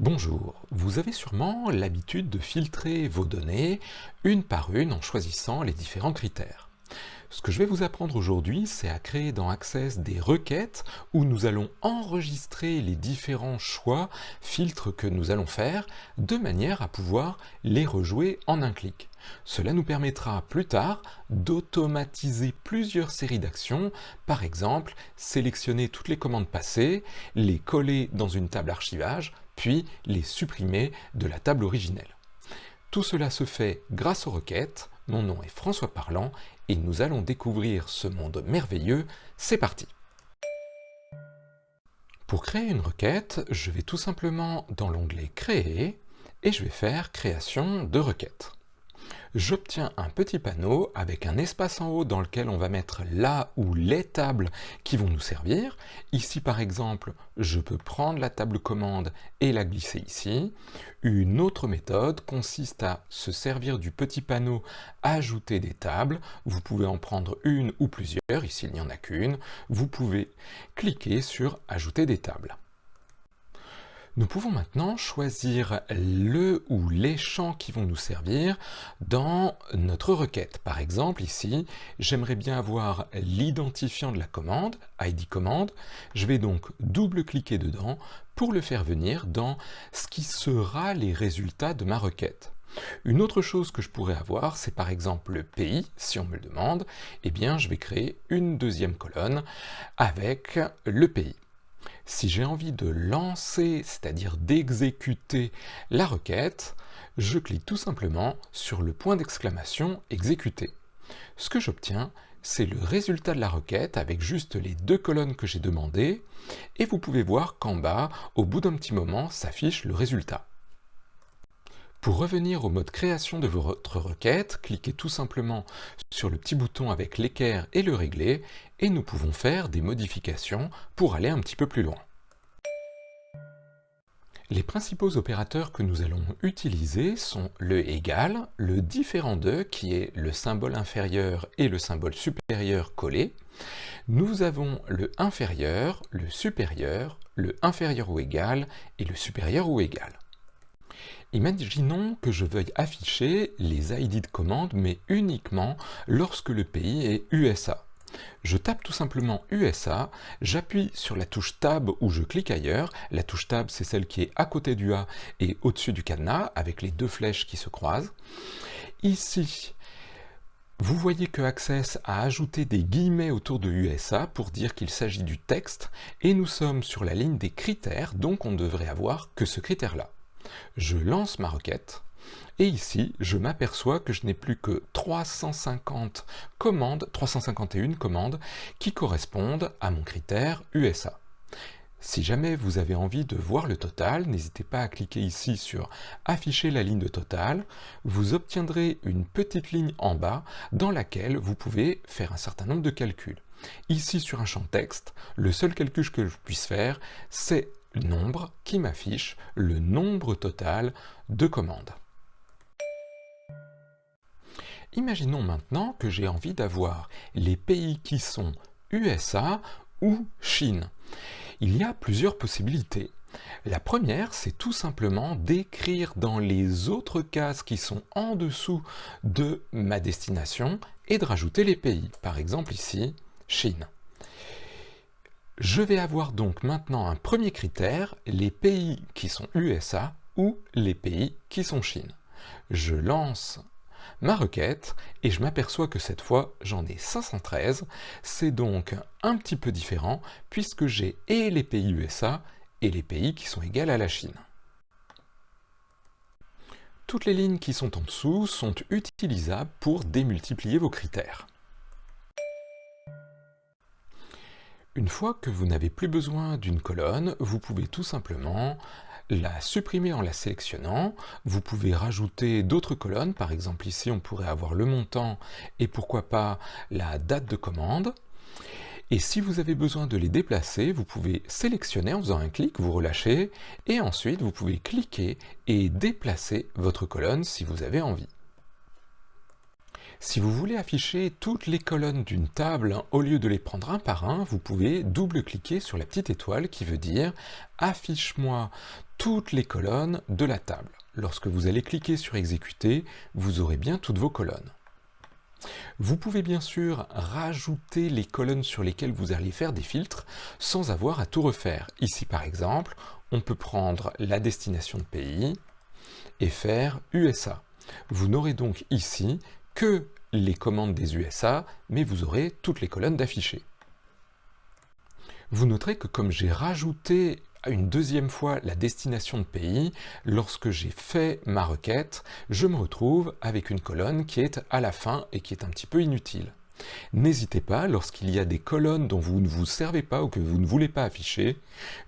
Bonjour, vous avez sûrement l'habitude de filtrer vos données une par une en choisissant les différents critères. Ce que je vais vous apprendre aujourd'hui, c'est à créer dans Access des requêtes où nous allons enregistrer les différents choix, filtres que nous allons faire, de manière à pouvoir les rejouer en un clic. Cela nous permettra plus tard d'automatiser plusieurs séries d'actions, par exemple sélectionner toutes les commandes passées, les coller dans une table archivage, puis les supprimer de la table originelle. Tout cela se fait grâce aux requêtes. Mon nom est François Parlant et nous allons découvrir ce monde merveilleux. C'est parti! Pour créer une requête, je vais tout simplement dans l'onglet Créer et je vais faire Création de requête. J'obtiens un petit panneau avec un espace en haut dans lequel on va mettre là ou les tables qui vont nous servir. Ici par exemple, je peux prendre la table commande et la glisser ici. Une autre méthode consiste à se servir du petit panneau Ajouter des tables. Vous pouvez en prendre une ou plusieurs, ici il n'y en a qu'une. Vous pouvez cliquer sur Ajouter des tables. Nous pouvons maintenant choisir le ou les champs qui vont nous servir dans notre requête. Par exemple, ici, j'aimerais bien avoir l'identifiant de la commande, ID commande. Je vais donc double-cliquer dedans pour le faire venir dans ce qui sera les résultats de ma requête. Une autre chose que je pourrais avoir, c'est par exemple le pays, si on me le demande, eh bien je vais créer une deuxième colonne avec le pays. Si j'ai envie de lancer, c'est-à-dire d'exécuter la requête, je clique tout simplement sur le point d'exclamation « Exécuter ». Ce que j'obtiens, c'est le résultat de la requête avec juste les deux colonnes que j'ai demandées, et vous pouvez voir qu'en bas, au bout d'un petit moment, s'affiche le résultat. Pour revenir au mode création de votre requête, cliquez tout simplement sur le petit bouton avec l'équerre et le régler, et nous pouvons faire des modifications pour aller un petit peu plus loin. Les principaux opérateurs que nous allons utiliser sont le égal, le différent de, qui est le symbole inférieur et le symbole supérieur collés. Nous avons le inférieur, le supérieur ou égal et le supérieur ou égal. Imaginons que je veuille afficher les ID de commande, mais uniquement lorsque le pays est USA. Je tape tout simplement USA, j'appuie sur la touche Tab ou je clique ailleurs. La touche Tab, c'est celle qui est à côté du A et au-dessus du cadenas, avec les deux flèches qui se croisent. Ici, vous voyez que Access a ajouté des guillemets autour de USA pour dire qu'il s'agit du texte, et nous sommes sur la ligne des critères, donc on ne devrait avoir que ce critère-là. Je lance ma requête, et ici, je m'aperçois que je n'ai plus que 351 commandes qui correspondent à mon critère USA. Si jamais vous avez envie de voir le total, n'hésitez pas à cliquer ici sur « Afficher la ligne de total ». Vous obtiendrez une petite ligne en bas dans laquelle vous pouvez faire un certain nombre de calculs. Ici, sur un champ texte, le seul calcul que je puisse faire, c'est le nombre qui m'affiche le nombre total de commandes. Imaginons maintenant que j'ai envie d'avoir les pays qui sont USA ou Chine. Il y a plusieurs possibilités. La première, c'est tout simplement d'écrire dans les autres cases qui sont en dessous de ma destination et de rajouter les pays. Par exemple ici, Chine. Je vais avoir donc maintenant un premier critère, les pays qui sont USA ou les pays qui sont Chine. Je lance ma requête et je m'aperçois que cette fois j'en ai 513, c'est donc un petit peu différent puisque j'ai et les pays USA et les pays qui sont égaux à la Chine. Toutes les lignes qui sont en dessous sont utilisables pour démultiplier vos critères. Une fois que vous n'avez plus besoin d'une colonne, vous pouvez tout simplement la supprimer en la sélectionnant. Vous pouvez rajouter d'autres colonnes, par exemple ici on pourrait avoir le montant et pourquoi pas la date de commande. Et si vous avez besoin de les déplacer, vous pouvez sélectionner en faisant un clic, vous relâchez, et ensuite vous pouvez cliquer et déplacer votre colonne si vous avez envie. Si vous voulez afficher toutes les colonnes d'une table, au lieu de les prendre un par un, vous pouvez double-cliquer sur la petite étoile qui veut dire « Affiche-moi toutes les colonnes de la table ». Lorsque vous allez cliquer sur « Exécuter », vous aurez bien toutes vos colonnes. Vous pouvez bien sûr rajouter les colonnes sur lesquelles vous allez faire des filtres sans avoir à tout refaire. Ici par exemple, on peut prendre la destination de pays et faire USA. Vous n'aurez donc ici que les commandes des USA, mais vous aurez toutes les colonnes d'affichés. Vous noterez que comme j'ai rajouté une deuxième fois la destination de pays, lorsque j'ai fait ma requête, je me retrouve avec une colonne qui est à la fin et qui est un petit peu inutile. N'hésitez pas, lorsqu'il y a des colonnes dont vous ne vous servez pas ou que vous ne voulez pas afficher,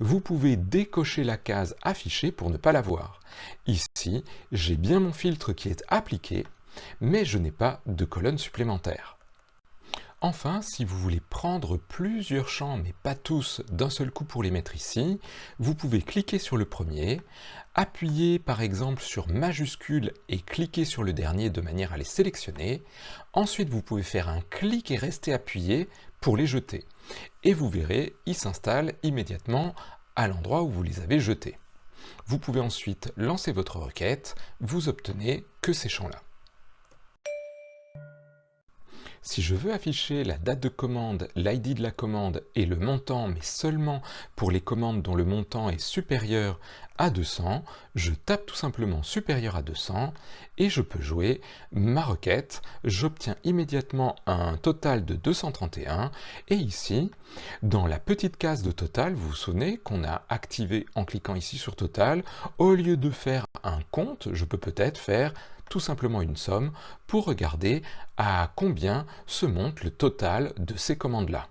vous pouvez décocher la case afficher pour ne pas la voir. Ici, j'ai bien mon filtre qui est appliqué, mais je n'ai pas de colonne supplémentaire. Enfin, si vous voulez prendre plusieurs champs, mais pas tous, d'un seul coup pour les mettre ici, vous pouvez cliquer sur le premier, appuyer par exemple sur majuscule et cliquer sur le dernier de manière à les sélectionner. Ensuite, vous pouvez faire un clic et rester appuyé pour les jeter. Et vous verrez, ils s'installent immédiatement à l'endroit où vous les avez jetés. Vous pouvez ensuite lancer votre requête, vous obtenez que ces champs-là. Si je veux afficher la date de commande, l'ID de la commande et le montant, mais seulement pour les commandes dont le montant est supérieur à 200, je tape tout simplement supérieur à 200 et je peux jouer ma requête. J'obtiens immédiatement un total de 231 et ici, dans la petite case de total, vous vous souvenez qu'on a activé en cliquant ici sur total, au lieu de faire un compte, je peux peut-être faire tout simplement une somme pour regarder à combien se monte le total de ces commandes-là.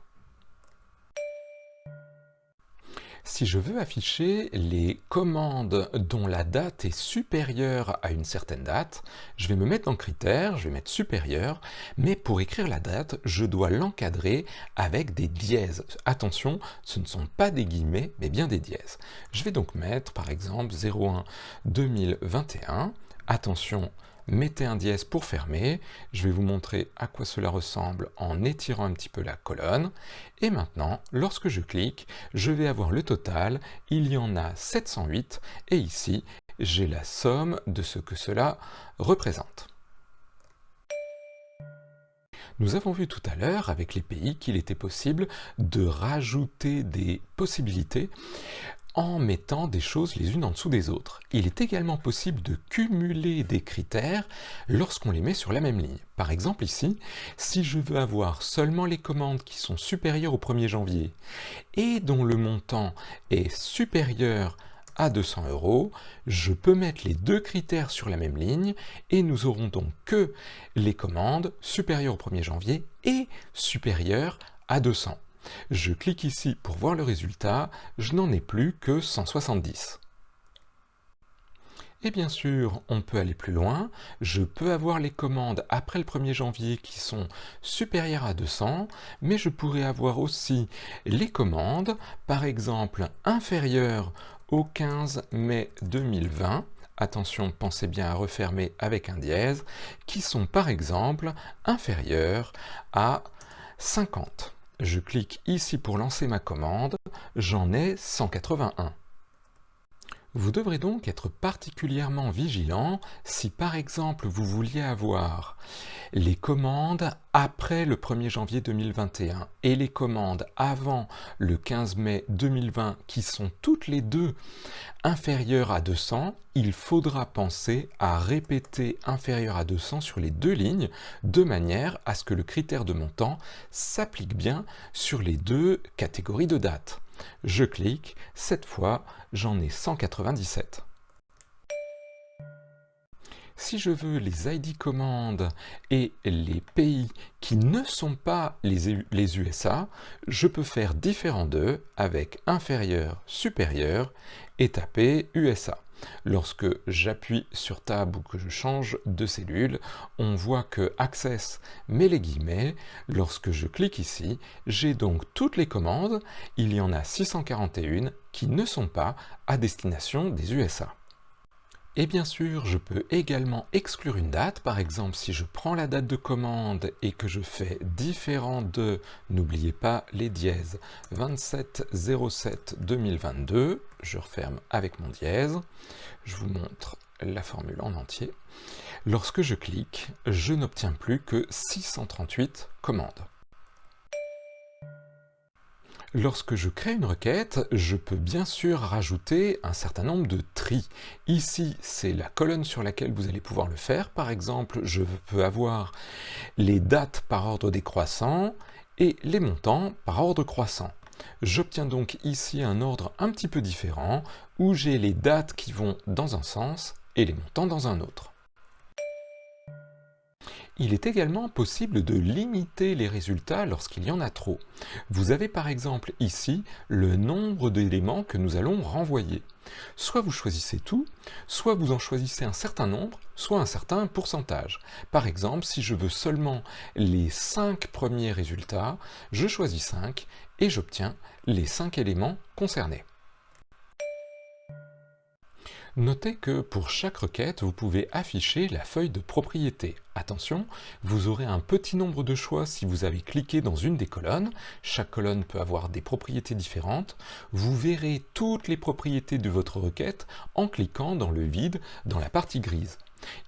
Si je veux afficher les commandes dont la date est supérieure à une certaine date, je vais me mettre dans Critères, je vais mettre supérieur, mais pour écrire la date, je dois l'encadrer avec des dièses. Attention, ce ne sont pas des guillemets, mais bien des dièses. Je vais donc mettre par exemple 01-2021, attention, mettez un dièse pour fermer, je vais vous montrer à quoi cela ressemble en étirant un petit peu la colonne, et maintenant, lorsque je clique, je vais avoir le total, il y en a 708, et ici, j'ai la somme de ce que cela représente. Nous avons vu tout à l'heure avec les pays qu'il était possible de rajouter des possibilités en mettant des choses les unes en dessous des autres. Il est également possible de cumuler des critères lorsqu'on les met sur la même ligne. Par exemple ici, si je veux avoir seulement les commandes qui sont supérieures au 1er janvier et dont le montant est supérieur à 200 €, je peux mettre les deux critères sur la même ligne et nous aurons donc que les commandes supérieures au 1er janvier et supérieures à 200. Je clique ici pour voir le résultat, je n'en ai plus que 170. Et bien sûr, on peut aller plus loin, je peux avoir les commandes après le 1er janvier qui sont supérieures à 200, mais je pourrais avoir aussi les commandes, par exemple, inférieures au 15 mai 2020, attention, pensez bien à refermer avec un dièse, qui sont par exemple inférieures à 50. Je clique ici pour lancer ma commande, j'en ai 181. Vous devrez donc être particulièrement vigilant si par exemple vous vouliez avoir les commandes après le 1er janvier 2021 et les commandes avant le 15 mai 2020 qui sont toutes les deux inférieures à 200, il faudra penser à répéter inférieur à 200 sur les deux lignes de manière à ce que le critère de montant s'applique bien sur les deux catégories de dates. Je clique, cette fois j'en ai 197. Si je veux les ID commandes et les pays qui ne sont pas les USA, je peux faire différent d'eux avec inférieur, supérieur et taper USA. Lorsque j'appuie sur Tab ou que je change de cellule, on voit que Access met les guillemets. Lorsque je clique ici, j'ai donc toutes les commandes. Il y en a 641 qui ne sont pas à destination des USA. Et bien sûr, je peux également exclure une date. Par exemple, si je prends la date de commande et que je fais différent de, n'oubliez pas les dièses, 27/07/2022, je referme avec mon dièse, je vous montre la formule en entier. Lorsque je clique, je n'obtiens plus que 638 commandes. Lorsque je crée une requête, je peux bien sûr rajouter un certain nombre de tris. Ici, c'est la colonne sur laquelle vous allez pouvoir le faire. Par exemple, je peux avoir les dates par ordre décroissant et les montants par ordre croissant. J'obtiens donc ici un ordre un petit peu différent, où j'ai les dates qui vont dans un sens et les montants dans un autre. Il est également possible de limiter les résultats lorsqu'il y en a trop. Vous avez par exemple ici le nombre d'éléments que nous allons renvoyer. Soit vous choisissez tout, soit vous en choisissez un certain nombre, soit un certain pourcentage. Par exemple, si je veux seulement les 5 premiers résultats, je choisis 5 et j'obtiens les 5 éléments concernés. Notez que pour chaque requête, vous pouvez afficher la feuille de propriété. Attention, vous aurez un petit nombre de choix si vous avez cliqué dans une des colonnes. Chaque colonne peut avoir des propriétés différentes. Vous verrez toutes les propriétés de votre requête en cliquant dans le vide dans la partie grise.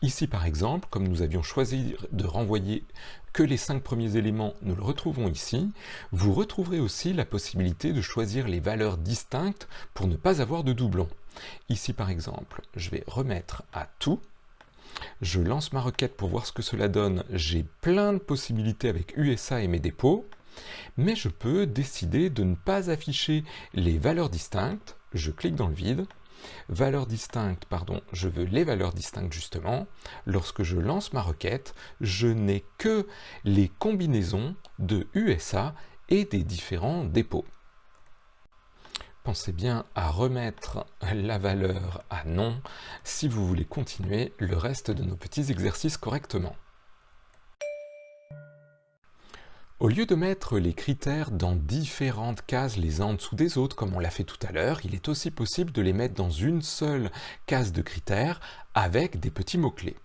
Ici par exemple, comme nous avions choisi de renvoyer que les 5 premiers éléments, nous le retrouvons ici, vous retrouverez aussi la possibilité de choisir les valeurs distinctes pour ne pas avoir de doublons. Ici par exemple, je vais remettre à tout, je lance ma requête pour voir ce que cela donne, j'ai plein de possibilités avec USA et mes dépôts, mais je peux décider de ne pas afficher les valeurs distinctes, je clique dans le vide, valeurs distinctes, pardon, je veux les valeurs distinctes justement, lorsque je lance ma requête, je n'ai que les combinaisons de USA et des différents dépôts. Pensez bien à remettre la valeur à non si vous voulez continuer le reste de nos petits exercices correctement. Au lieu de mettre les critères dans différentes cases les uns en dessous des autres, comme on l'a fait tout à l'heure, il est aussi possible de les mettre dans une seule case de critères avec des petits mots-clés.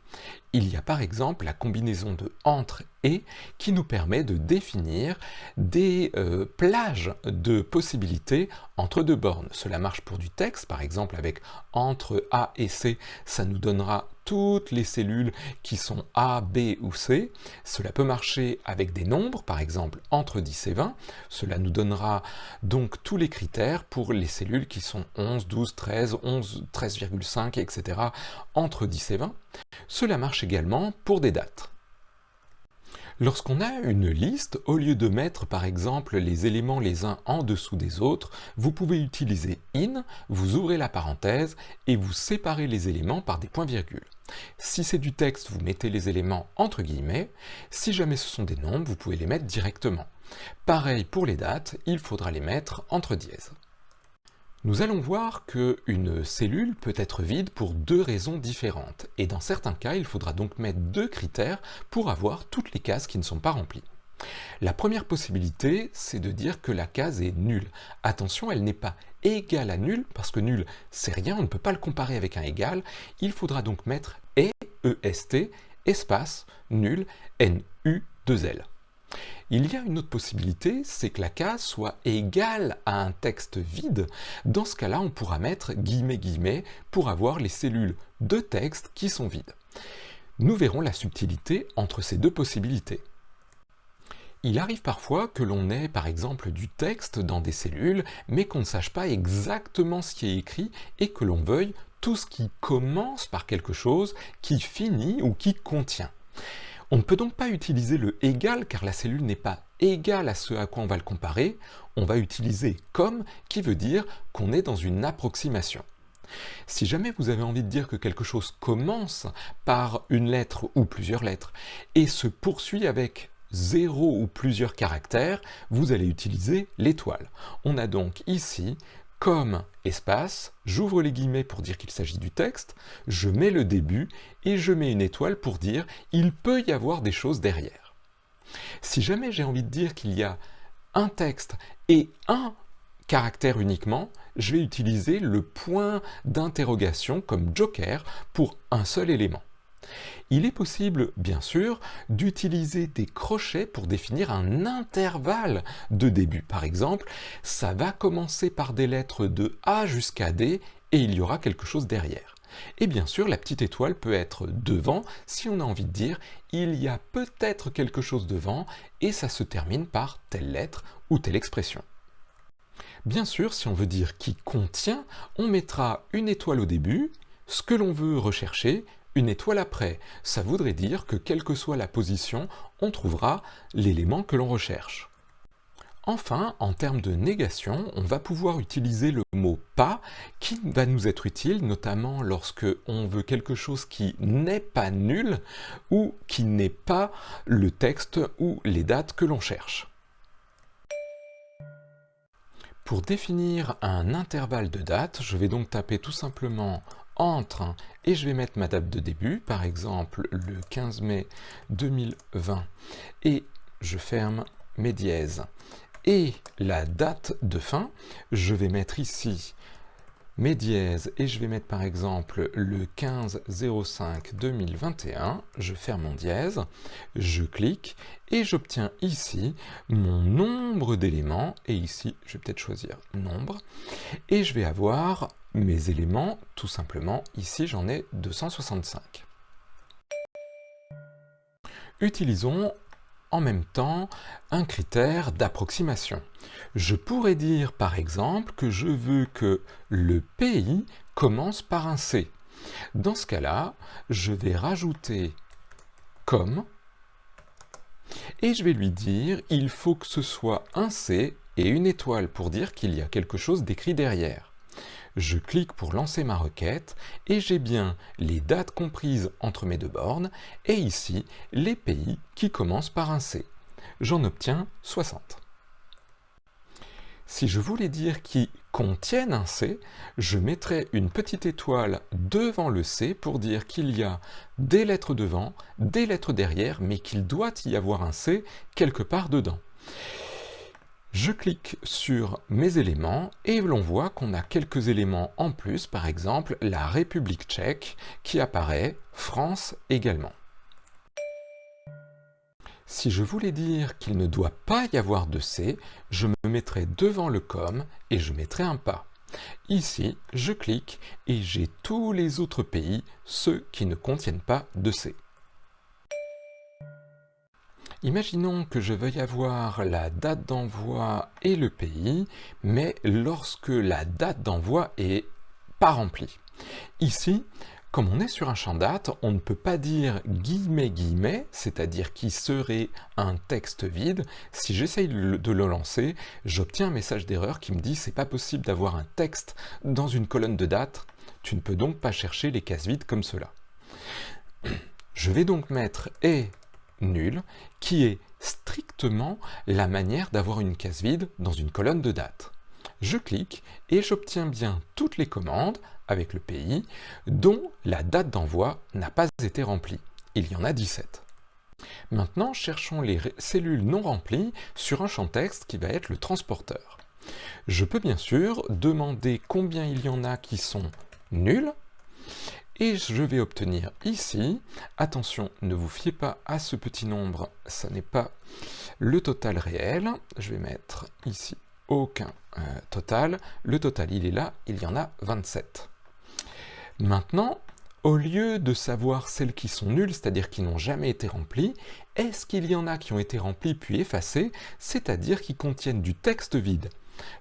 Il y a par exemple la combinaison de entre et qui nous permet de définir des plages de possibilités entre deux bornes. Cela marche pour du texte, par exemple avec entre A et C, ça nous donnera toutes les cellules qui sont A, B ou C. Cela peut marcher avec des nombres, par exemple entre 10 et 20. Cela nous donnera donc tous les critères pour les cellules qui sont 11, 12, 13, 11, 13,5, etc. entre 10 et 20. Cela marche également pour des dates. Lorsqu'on a une liste, au lieu de mettre par exemple les éléments les uns en dessous des autres, vous pouvez utiliser in, vous ouvrez la parenthèse et vous séparez les éléments par des points-virgules. Si c'est du texte, vous mettez les éléments entre guillemets. Si jamais ce sont des nombres, vous pouvez les mettre directement. Pareil pour les dates, il faudra les mettre entre dièses. Nous allons voir qu'une cellule peut être vide pour deux raisons différentes, et dans certains cas, il faudra donc mettre deux critères pour avoir toutes les cases qui ne sont pas remplies. La première possibilité, c'est de dire que la case est nulle. Attention, elle n'est pas égale à nulle, parce que nul, c'est rien, on ne peut pas le comparer avec un égal. Il faudra donc mettre EST, espace, nul, NU2L. Il y a une autre possibilité, c'est que la case soit égale à un texte vide. Dans ce cas-là, on pourra mettre guillemets guillemets pour avoir les cellules de texte qui sont vides. Nous verrons la subtilité entre ces deux possibilités. Il arrive parfois que l'on ait par exemple du texte dans des cellules, mais qu'on ne sache pas exactement ce qui est écrit et que l'on veuille tout ce qui commence par quelque chose, qui finit ou qui contient. On ne peut donc pas utiliser le égal car la cellule n'est pas égale à ce à quoi on va le comparer. On va utiliser comme qui veut dire qu'on est dans une approximation. Si jamais vous avez envie de dire que quelque chose commence par une lettre ou plusieurs lettres et se poursuit avec 0 ou plusieurs caractères, vous allez utiliser l'étoile. On a donc ici comme espace, j'ouvre les guillemets pour dire qu'il s'agit du texte, je mets le début et je mets une étoile pour dire il peut y avoir des choses derrière. Si jamais j'ai envie de dire qu'il y a un texte et un caractère uniquement, je vais utiliser le point d'interrogation comme joker pour un seul élément. Il est possible, bien sûr, d'utiliser des crochets pour définir un intervalle de début. Par exemple, ça va commencer par des lettres de A jusqu'à D et il y aura quelque chose derrière. Et bien sûr, la petite étoile peut être devant si on a envie de dire il y a peut-être quelque chose devant et ça se termine par telle lettre ou telle expression. Bien sûr, si on veut dire qui contient, on mettra une étoile au début, ce que l'on veut rechercher, une étoile après. Ça voudrait dire que quelle que soit la position, on trouvera l'élément que l'on recherche. Enfin, en termes de négation, on va pouvoir utiliser le mot « pas » qui va nous être utile, notamment lorsque on veut quelque chose qui n'est pas nul ou qui n'est pas le texte ou les dates que l'on cherche. Pour définir un intervalle de date, je vais donc taper tout simplement entre et je vais mettre ma date de début, par exemple le 15 mai 2020, et je ferme mes dièses. Et la date de fin, je vais mettre ici mes dièses et je vais mettre par exemple le 15-05-2021, je ferme mon dièse, je clique et j'obtiens ici mon nombre d'éléments et ici je vais peut-être choisir nombre et je vais avoir mes éléments tout simplement, ici j'en ai 265. Utilisons en même temps un critère d'approximation. Je pourrais dire par exemple que je veux que le pays commence par un C. Dans ce cas-là, je vais rajouter comme et je vais lui dire il faut que ce soit un C et une étoile pour dire qu'il y a quelque chose d'écrit derrière. Je clique pour lancer ma requête et j'ai bien les dates comprises entre mes deux bornes et ici les pays qui commencent par un C. J'en obtiens 60. Si je voulais dire qu'ils contiennent un C, je mettrais une petite étoile devant le C pour dire qu'il y a des lettres devant, des lettres derrière, mais qu'il doit y avoir un C quelque part dedans. Je clique sur mes éléments et l'on voit qu'on a quelques éléments en plus, par exemple la République tchèque qui apparaît, France également. Si je voulais dire qu'il ne doit pas y avoir de C, je me mettrais devant le comme et je mettrais un pas. Ici, je clique et j'ai tous les autres pays, ceux qui ne contiennent pas de C. Imaginons que je veuille avoir la date d'envoi et le pays, mais lorsque la date d'envoi est pas remplie. Ici, comme on est sur un champ date, on ne peut pas dire guillemets, c'est-à-dire qui serait un texte vide. Si j'essaye de le lancer, j'obtiens un message d'erreur qui me dit c'est pas possible d'avoir un texte dans une colonne de date, tu ne peux donc pas chercher les cases vides comme cela. Je vais donc mettre et nul, qui est strictement la manière d'avoir une case vide dans une colonne de date. Je clique et j'obtiens bien toutes les commandes avec le pays dont la date d'envoi n'a pas été remplie. Il y en a 17. Maintenant, cherchons les cellules non remplies sur un champ texte qui va être le transporteur. Je peux bien sûr demander combien il y en a qui sont nuls. Et je vais obtenir ici, attention, ne vous fiez pas à ce petit nombre, ça n'est pas le total réel. Je vais mettre ici aucun total. Le total, il est là, il y en a 27. Maintenant, au lieu de savoir celles qui sont nulles, c'est-à-dire qui n'ont jamais été remplies, est-ce qu'il y en a qui ont été remplies puis effacées, c'est-à-dire qui contiennent du texte vide?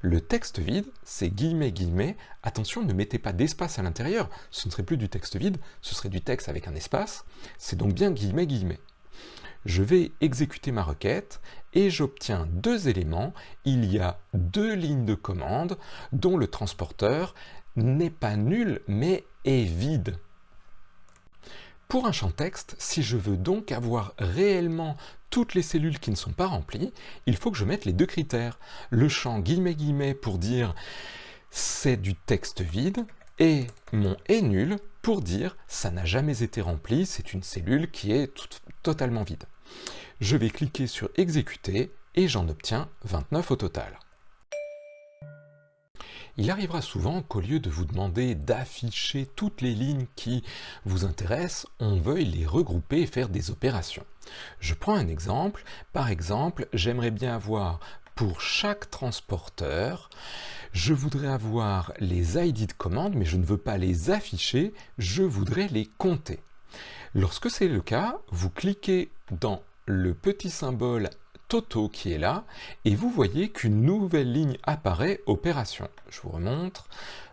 Le texte vide, c'est guillemets, attention, ne mettez pas d'espace à l'intérieur, ce ne serait plus du texte vide, ce serait du texte avec un espace, c'est donc bien guillemets. Je vais exécuter ma requête et j'obtiens deux éléments, il y a deux lignes de commande dont le transporteur n'est pas nul mais est vide. Pour un champ texte, si je veux donc avoir réellement toutes les cellules qui ne sont pas remplies, il faut que je mette les deux critères. Le champ guillemets pour dire c'est du texte vide et mon est nul pour dire ça n'a jamais été rempli, c'est une cellule qui est totalement vide. Je vais cliquer sur exécuter et j'en obtiens 29 au total. Il arrivera souvent qu'au lieu de vous demander d'afficher toutes les lignes qui vous intéressent, on veuille les regrouper et faire des opérations. Je prends un exemple. Par exemple, j'aimerais bien avoir pour chaque transporteur, je voudrais avoir les ID de commande, mais je ne veux pas les afficher, je voudrais les compter. Lorsque c'est le cas, vous cliquez dans le petit symbole Toto qui est là, et vous voyez qu'une nouvelle ligne apparaît, opération. Je vous remontre,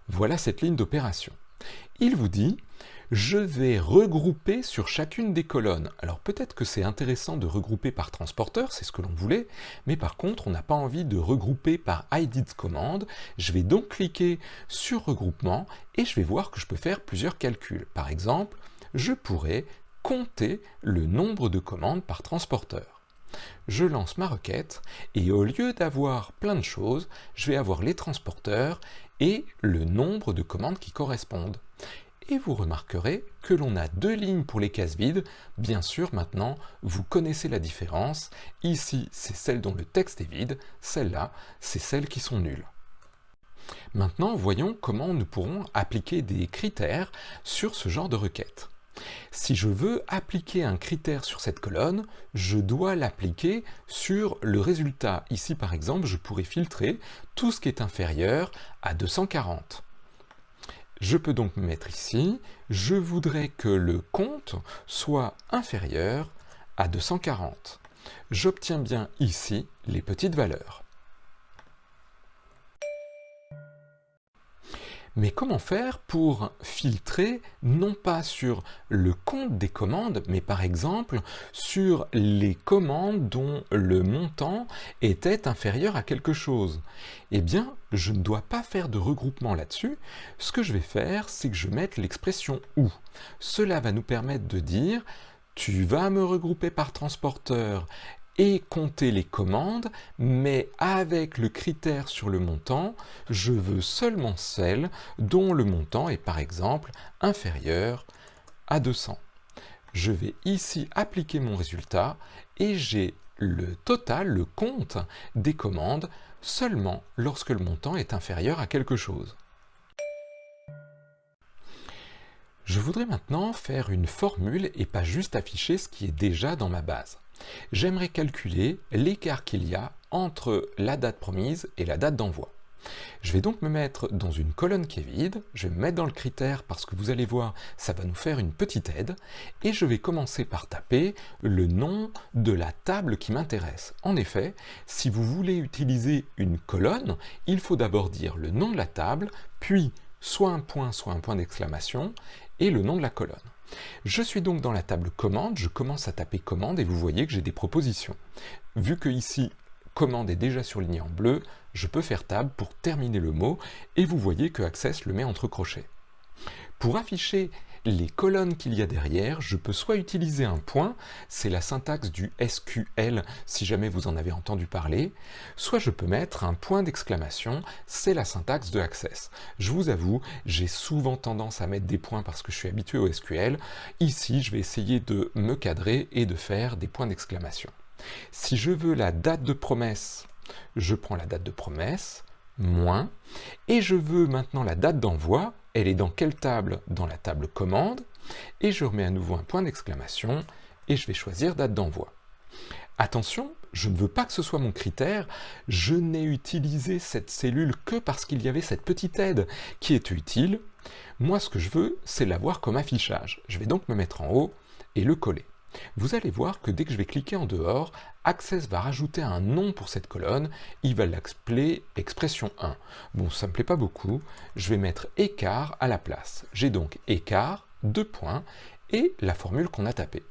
voilà cette ligne d'opération. Il vous dit, je vais regrouper sur chacune des colonnes. Alors peut-être que c'est intéressant de regrouper par transporteur, c'est ce que l'on voulait, mais par contre on n'a pas envie de regrouper par ID de commande. Je vais donc cliquer sur regroupement, et je vais voir que je peux faire plusieurs calculs. Par exemple, je pourrais compter le nombre de commandes par transporteur. Je lance ma requête et au lieu d'avoir plein de choses, je vais avoir les transporteurs et le nombre de commandes qui correspondent. Et vous remarquerez que l'on a deux lignes pour les cases vides. Bien sûr, maintenant, vous connaissez la différence. Ici, c'est celle dont le texte est vide. Celle-là, c'est celles qui sont nulles. Maintenant, voyons comment nous pourrons appliquer des critères sur ce genre de requête. Si je veux appliquer un critère sur cette colonne, je dois l'appliquer sur le résultat. Ici, par exemple, je pourrais filtrer tout ce qui est inférieur à 240. Je peux donc me mettre ici, je voudrais que le compte soit inférieur à 240. J'obtiens bien ici les petites valeurs. Mais comment faire pour filtrer non pas sur le compte des commandes, mais par exemple sur les commandes dont le montant était inférieur à quelque chose? Eh bien, je ne dois pas faire de regroupement là-dessus. Ce que je vais faire, c'est que je vais mettre l'expression « ou ». Cela va nous permettre de dire « tu vas me regrouper par transporteur » et compter les commandes, mais avec le critère sur le montant, je veux seulement celles dont le montant est par exemple inférieur à 200. Je vais ici appliquer mon résultat et j'ai le total, le compte des commandes seulement lorsque le montant est inférieur à quelque chose. Je voudrais maintenant faire une formule et pas juste afficher ce qui est déjà dans ma base. J'aimerais calculer l'écart qu'il y a entre la date promise et la date d'envoi. Je vais donc me mettre dans une colonne qui est vide, je vais me mettre dans le critère parce que vous allez voir, ça va nous faire une petite aide, et je vais commencer par taper le nom de la table qui m'intéresse. En effet, si vous voulez utiliser une colonne, il faut d'abord dire le nom de la table, puis soit un point d'exclamation, et le nom de la colonne. Je suis donc dans la table commande, je commence à taper commande et vous voyez que j'ai des propositions. Vu que ici, commande est déjà surlignée en bleu, je peux faire tab pour terminer le mot et vous voyez que Access le met entre crochets. Pour afficher les colonnes qu'il y a derrière, je peux soit utiliser un point, c'est la syntaxe du SQL si jamais vous en avez entendu parler, soit je peux mettre un point d'exclamation, c'est la syntaxe de Access. Je vous avoue, j'ai souvent tendance à mettre des points parce que je suis habitué au SQL. Ici, je vais essayer de me cadrer et de faire des points d'exclamation. Si je veux la date de promesse, je prends la date de promesse, moins, et je veux maintenant la date d'envoi. Elle est dans quelle table? Dans la table commande, et je remets à nouveau un point d'exclamation, et je vais choisir date d'envoi. Attention, je ne veux pas que ce soit mon critère, je n'ai utilisé cette cellule que parce qu'il y avait cette petite aide qui est utile. Moi, ce que je veux, c'est l'avoir comme affichage. Je vais donc me mettre en haut et le coller. Vous allez voir que dès que je vais cliquer en dehors, Access va rajouter un nom pour cette colonne, il va l'appeler expression 1. Bon, ça ne me plaît pas beaucoup, je vais mettre écart à la place. J'ai donc écart, 2 points, et la formule qu'on a tapée.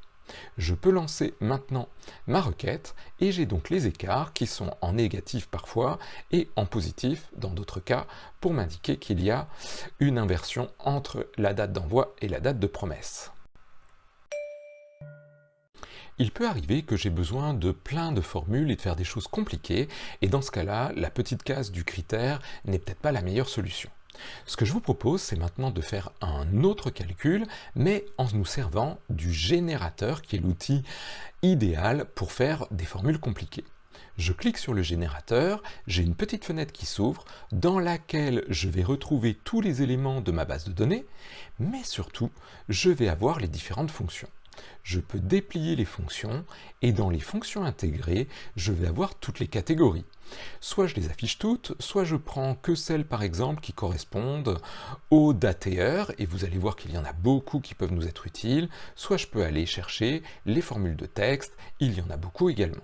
Je peux lancer maintenant ma requête, et j'ai donc les écarts qui sont en négatif parfois, et en positif dans d'autres cas, pour m'indiquer qu'il y a une inversion entre la date d'envoi et la date de promesse. Il peut arriver que j'ai besoin de plein de formules et de faire des choses compliquées, et dans ce cas-là, la petite case du critère n'est peut-être pas la meilleure solution. Ce que je vous propose, c'est maintenant de faire un autre calcul, mais en nous servant du générateur, qui est l'outil idéal pour faire des formules compliquées. Je clique sur le générateur, j'ai une petite fenêtre qui s'ouvre dans laquelle je vais retrouver tous les éléments de ma base de données, mais surtout, je vais avoir les différentes fonctions. Je peux déplier les fonctions et dans les fonctions intégrées, je vais avoir toutes les catégories. Soit je les affiche toutes, soit je prends que celles par exemple qui correspondent aux dates et heures, et vous allez voir qu'il y en a beaucoup qui peuvent nous être utiles, soit je peux aller chercher les formules de texte, il y en a beaucoup également.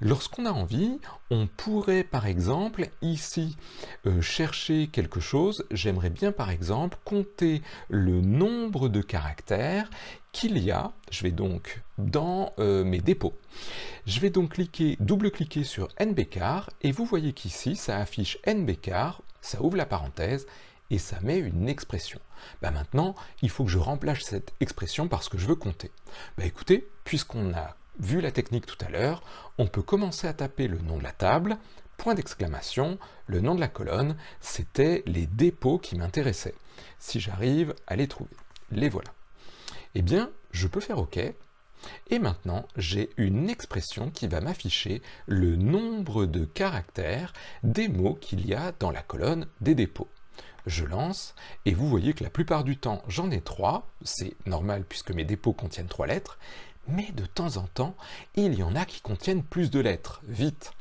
Lorsqu'on a envie, on pourrait par exemple ici chercher quelque chose. J'aimerais bien par exemple compter le nombre de caractères qu'il y a. Je vais donc dans mes dépôts. Je vais donc double-cliquer sur NBchar et vous voyez qu'ici ça affiche NBchar, ça ouvre la parenthèse et ça met une expression. Maintenant, il faut que je remplace cette expression parce que je veux compter. Écoutez, puisqu'on a vu la technique tout à l'heure, on peut commencer à taper le nom de la table, point d'exclamation, le nom de la colonne, c'était les dépôts qui m'intéressaient. Si j'arrive à les trouver, les voilà. Eh bien, je peux faire OK, et maintenant j'ai une expression qui va m'afficher le nombre de caractères des mots qu'il y a dans la colonne des dépôts. Je lance, et vous voyez que la plupart du temps j'en ai 3, c'est normal puisque mes dépôts contiennent 3 lettres, mais de temps en temps, il y en a qui contiennent plus de lettres. Vite!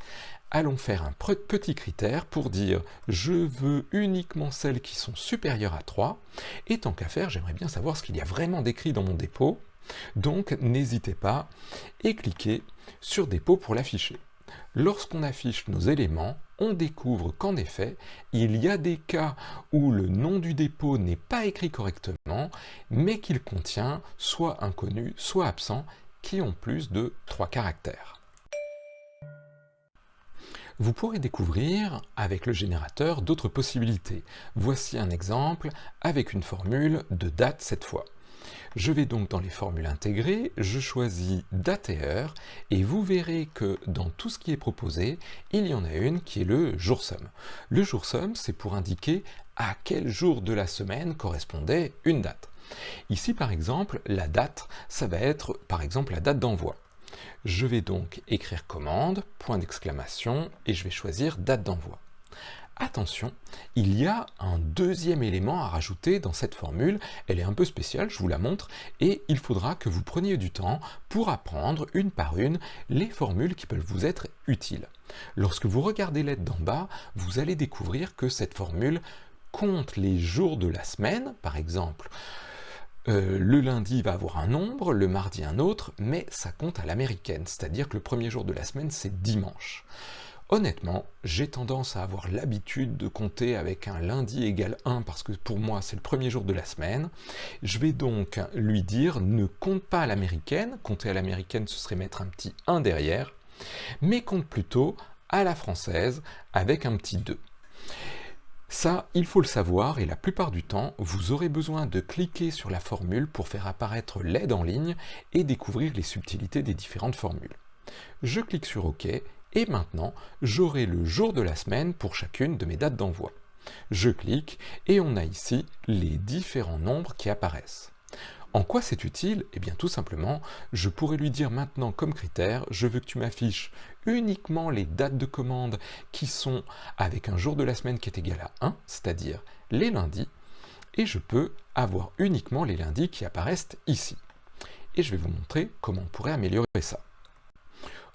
Allons faire un petit critère pour dire je veux uniquement celles qui sont supérieures à 3, et tant qu'à faire, j'aimerais bien savoir ce qu'il y a vraiment d'écrit dans mon dépôt, donc n'hésitez pas et cliquez sur dépôt pour l'afficher. Lorsqu'on affiche nos éléments, on découvre qu'en effet, il y a des cas où le nom du dépôt n'est pas écrit correctement, mais qu'il contient soit inconnu, soit absent, qui ont plus de 3 caractères. Vous pourrez découvrir avec le générateur d'autres possibilités. Voici un exemple avec une formule de date cette fois. Je vais donc dans les formules intégrées, je choisis date et heure, et vous verrez que dans tout ce qui est proposé, il y en a une qui est le jour somme. Le jour somme, c'est pour indiquer à quel jour de la semaine correspondait une date. Ici, par exemple, la date, ça va être par exemple la date d'envoi. Je vais donc écrire commande, point d'exclamation, et je vais choisir date d'envoi. Attention, il y a un deuxième élément à rajouter dans cette formule, elle est un peu spéciale, je vous la montre, et il faudra que vous preniez du temps pour apprendre une par une les formules qui peuvent vous être utiles. Lorsque vous regardez l'aide d'en bas, vous allez découvrir que cette formule compte les jours de la semaine, par exemple. Le lundi va avoir un nombre, le mardi un autre, mais ça compte à l'américaine, c'est-à-dire que le premier jour de la semaine c'est dimanche. Honnêtement, j'ai tendance à avoir l'habitude de compter avec un lundi égale 1 parce que pour moi c'est le premier jour de la semaine. Je vais donc lui dire ne compte pas à l'américaine, compter à l'américaine ce serait mettre un petit 1 derrière, mais compte plutôt à la française avec un petit 2. Ça, il faut le savoir et la plupart du temps, vous aurez besoin de cliquer sur la formule pour faire apparaître l'aide en ligne et découvrir les subtilités des différentes formules. Je clique sur OK et maintenant, j'aurai le jour de la semaine pour chacune de mes dates d'envoi. Je clique et on a ici les différents nombres qui apparaissent. En quoi c'est utile? Eh bien tout simplement, je pourrais lui dire maintenant comme critère, je veux que tu m'affiches uniquement les dates de commande qui sont avec un jour de la semaine qui est égal à 1, c'est-à-dire les lundis, et je peux avoir uniquement les lundis qui apparaissent ici. Et je vais vous montrer comment on pourrait améliorer ça.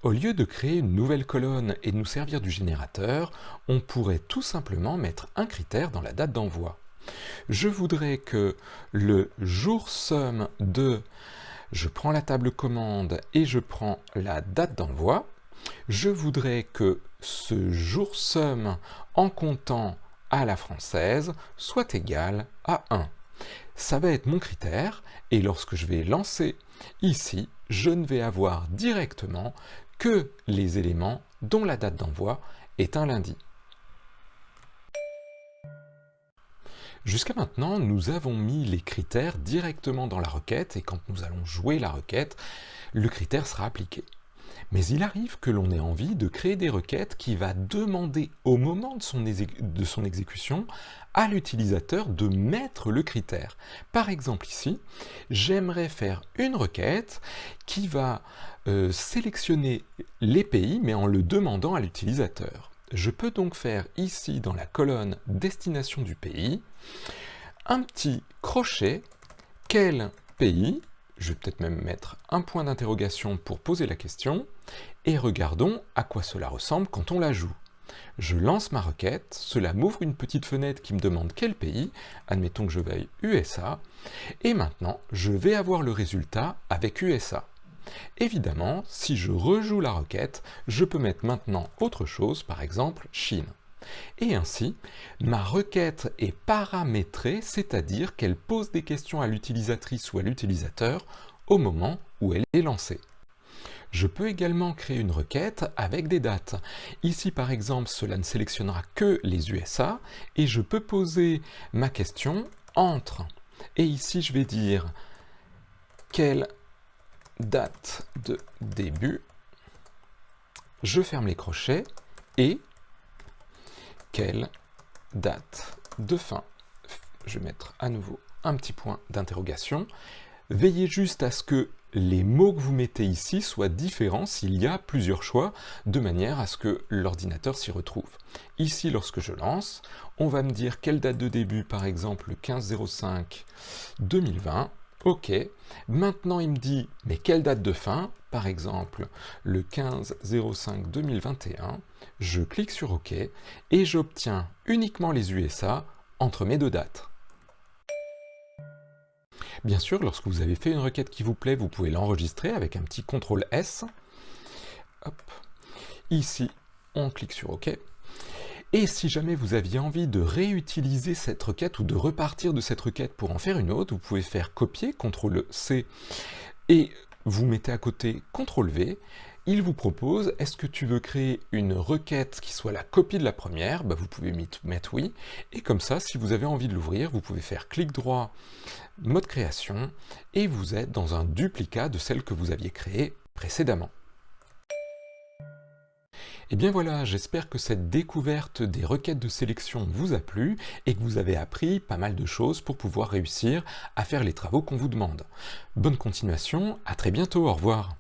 Au lieu de créer une nouvelle colonne et de nous servir du générateur, on pourrait tout simplement mettre un critère dans la date d'envoi. Je voudrais que le jour somme de, je prends la table commande et je prends la date d'envoi, je voudrais que ce jour somme en comptant à la française soit égal à 1. Ça va être mon critère et lorsque je vais lancer ici, je ne vais avoir directement que les éléments dont la date d'envoi est un lundi. Jusqu'à maintenant, nous avons mis les critères directement dans la requête et quand nous allons jouer la requête, le critère sera appliqué. Mais il arrive que l'on ait envie de créer des requêtes qui va demander au moment de son exécution à l'utilisateur de mettre le critère. Par exemple ici, j'aimerais faire une requête qui va sélectionner les pays mais en le demandant à l'utilisateur. Je peux donc faire ici dans la colonne destination du pays un petit crochet, quel pays, je vais peut-être même mettre un point d'interrogation pour poser la question, et regardons à quoi cela ressemble quand on la joue. Je lance ma requête, cela m'ouvre une petite fenêtre qui me demande quel pays, admettons que je veuille USA, et maintenant je vais avoir le résultat avec USA. Évidemment, si je rejoue la requête, je peux mettre maintenant autre chose, par exemple Chine. Et ainsi, ma requête est paramétrée, c'est-à-dire qu'elle pose des questions à l'utilisatrice ou à l'utilisateur au moment où elle est lancée. Je peux également créer une requête avec des dates. Ici, par exemple, cela ne sélectionnera que les USA, et je peux poser ma question entre. Et ici, je vais dire quelle date de début, je ferme les crochets, et quelle date de fin. Je vais mettre à nouveau un petit point d'interrogation. Veillez juste à ce que les mots que vous mettez ici soient différents s'il y a plusieurs choix, de manière à ce que l'ordinateur s'y retrouve. Ici, lorsque je lance, on va me dire quelle date de début, par exemple le 15/05/2020. OK. Maintenant, il me dit, mais quelle date de fin? Par exemple, le 15/05/2021. Je clique sur OK et j'obtiens uniquement les USA entre mes deux dates. Bien sûr, lorsque vous avez fait une requête qui vous plaît, vous pouvez l'enregistrer avec un petit CTRL S. Hop. Ici, on clique sur OK. Et si jamais vous aviez envie de réutiliser cette requête ou de repartir de cette requête pour en faire une autre, vous pouvez faire copier, CTRL C, et vous mettez à côté CTRL V. Il vous propose, est-ce que tu veux créer une requête qui soit la copie de la première? Vous pouvez mettre oui, et comme ça, si vous avez envie de l'ouvrir, vous pouvez faire clic droit, mode création, et vous êtes dans un duplicat de celle que vous aviez créée précédemment. Et bien voilà, j'espère que cette découverte des requêtes de sélection vous a plu et que vous avez appris pas mal de choses pour pouvoir réussir à faire les travaux qu'on vous demande. Bonne continuation, à très bientôt, au revoir.